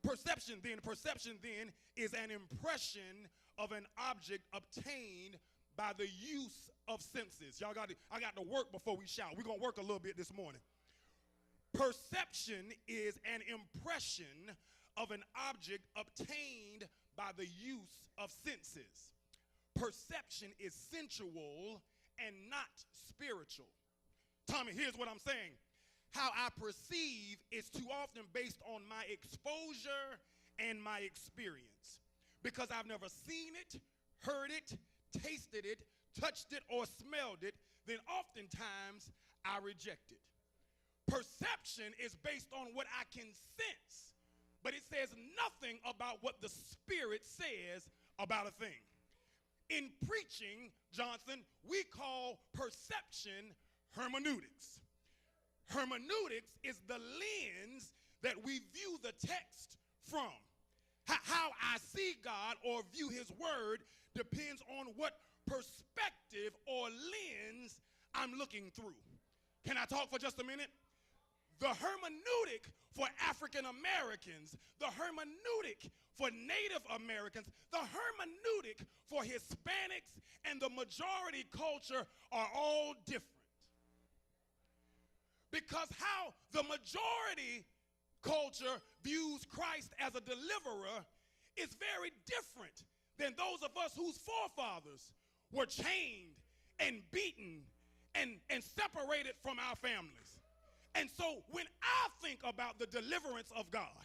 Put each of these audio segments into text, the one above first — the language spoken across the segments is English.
Perception then is an impression of an object obtained by the use of senses. Y'all I got to work before we shout. We're going to work a little bit this morning. Perception is an impression of an object obtained by the use of senses. Perception is sensual and not spiritual. Tommy, here's what I'm saying. How I perceive is too often based on my exposure and my experience. Because I've never seen it, heard it, tasted it, touched it, or smelled it, then oftentimes I reject it. Perception is based on what I can sense, but it says nothing about what the Spirit says about a thing. In preaching, Johnson, we call perception hermeneutics. Hermeneutics is the lens that we view the text from. How I see God or view his word depends on what perspective or lens I'm looking through. Can I talk for just a minute? The hermeneutic for African Americans, the hermeneutic for Native Americans, the hermeneutic for Hispanics and the majority culture are all different. Because how the majority culture views Christ as a deliverer is very different than those of us whose forefathers were chained and beaten and separated from our families. And so when I think about the deliverance of God,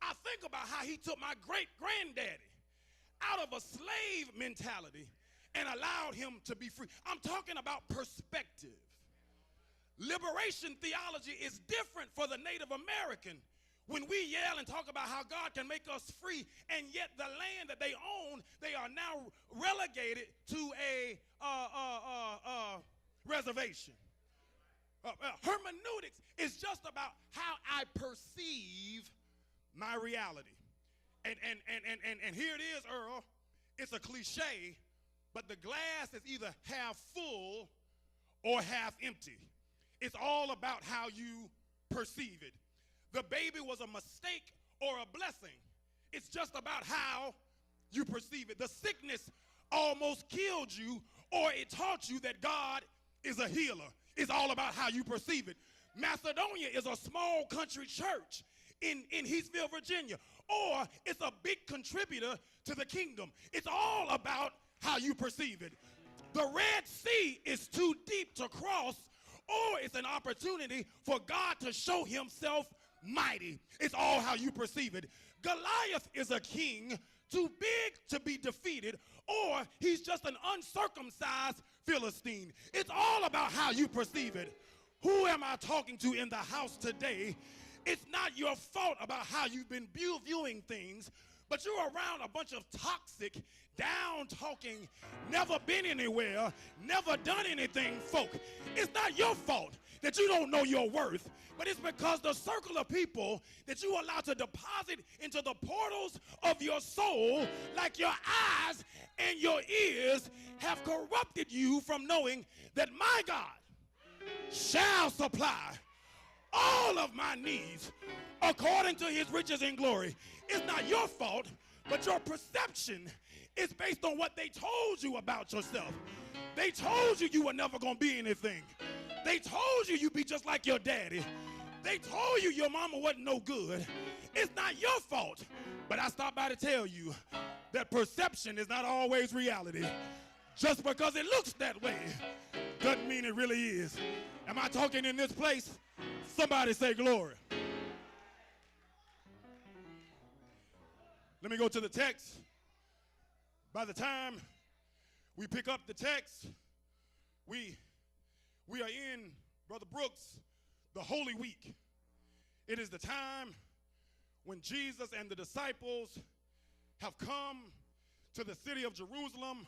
I think about how he took my great-granddaddy out of a slave mentality and allowed him to be free. I'm talking about perspective. Liberation theology is different for the Native American. When we yell and talk about how God can make us free, and yet the land that they own, they are now relegated to a reservation. Hermeneutics is just about how I perceive my reality. And here it is, Earl. It's a cliche, but the glass is either half full or half empty. It's all about how you perceive it. The baby was a mistake or a blessing. It's just about how you perceive it. The sickness almost killed you, or it taught you that God is a healer. It's all about how you perceive it. Macedonia is a small country church in Heathville, Virginia, or it's a big contributor to the kingdom. It's all about how you perceive it. The Red Sea is too deep to cross, or it's an opportunity for God to show himself mighty. It's all how you perceive it. Goliath is a king too big to be defeated, or he's just an uncircumcised Philistine. It's all about how you perceive it. Who am I talking to in the house today? It's not your fault about how you've been viewing things, but you're around a bunch of toxic, down-talking, never been anywhere, never done anything folk. It's not your fault that you don't know your worth, but it's because the circle of people that you allow to deposit into the portals of your soul, like your eyes and your ears, have corrupted you from knowing that my God shall supply all of my needs according to his riches and glory. It's not your fault, but your perception is based on what they told you about yourself. They told you were never going to be anything. They told you you'd be just like your daddy. They told you your mama wasn't no good. It's not your fault, but I stopped by to tell you that perception is not always reality. Just because it looks that way doesn't mean it really is. Am I talking in this place? Somebody say glory. Let me go to the text. By the time we pick up the text, we are in, Brother Brooks, the Holy Week. It is the time when Jesus and the disciples have come to the city of Jerusalem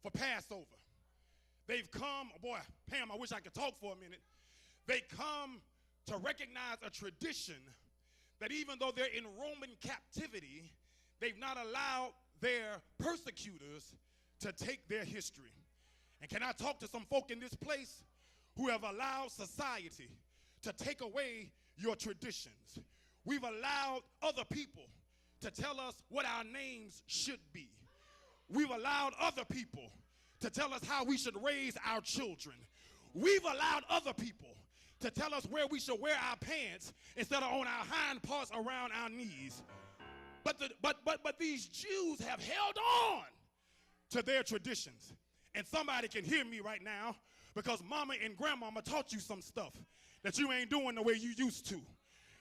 for Passover. They've come, oh boy, Pam, I wish I could talk for a minute. They come to recognize a tradition that even though they're in Roman captivity, they've not allowed their persecutors to take their history. And can I talk to some folk in this place who have allowed society to take away your traditions? We've allowed other people to tell us what our names should be. We've allowed other people to tell us how we should raise our children. We've allowed other people to tell us where we should wear our pants instead of on our hind parts around our knees. But these Jews have held on to their traditions. And somebody can hear me right now because mama and grandmama taught you some stuff that you ain't doing the way you used to.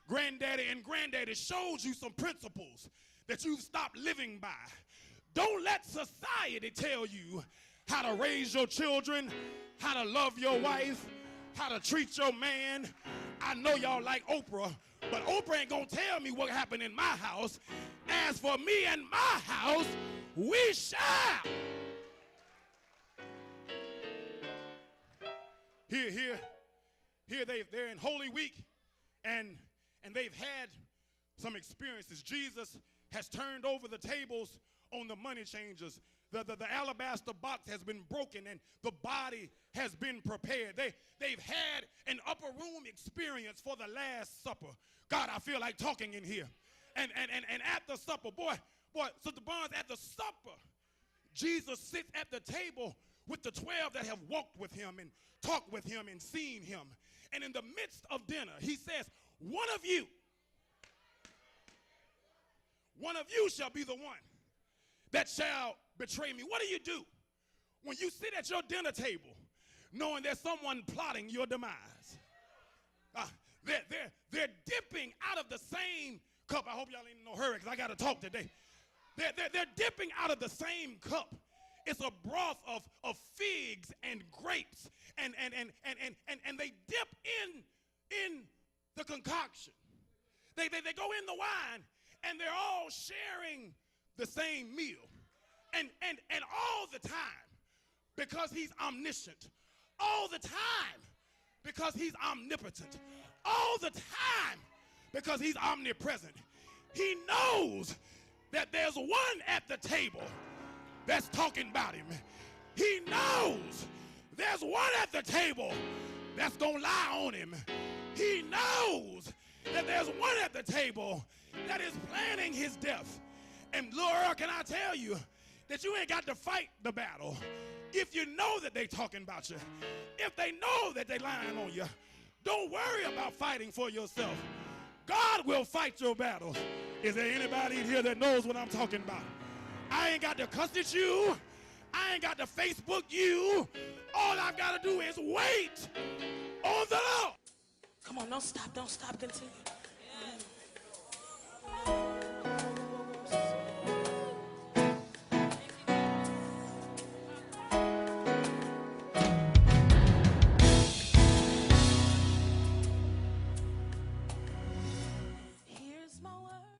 Granddaddy and granddaddy showed you some principles that you've stopped living by. Don't let society tell you how to raise your children, how to love your wife, how to treat your man. I know y'all like Oprah, but Oprah ain't gonna tell me what happened in my house. As for me and my house, we shall. Here they're in Holy Week, and they've had some experiences. Jesus has turned over the tables on the money changers. The alabaster box has been broken and the body has been prepared. They've had an upper room experience for the Last Supper. God, I feel like talking in here. And at the supper, boy, Sister Barnes, at the supper, Jesus sits at the table with the 12 that have walked with him and talked with him and seen him. And in the midst of dinner, he says, one of you shall be the one that shall betray me. What do when you sit at your dinner table knowing there's someone plotting your demise? They're dipping out of the same cup. I hope y'all ain't in no hurry because I got to talk today. They're dipping out of the same cup. It's a broth of figs and grapes, and they dip in the concoction. They go in the wine, and they're all sharing the same meal. And all the time, because he's omniscient. All the time, because he's omnipotent. All the time, because he's omnipresent. He knows that there's one at the table that's talking about him. He knows there's one at the table that's going to lie on him. He knows that there's one at the table that is planning his death. And Lord, can I tell you that you ain't got to fight the battle if you know that they talking about you. If they know that they lying on you, don't worry about fighting for yourself. God will fight your battles. Is there anybody in here that knows what I'm talking about? I ain't got to cuss at you. I ain't got to Facebook you. All I've got to do is wait on the Lord. Come on, don't stop, continue.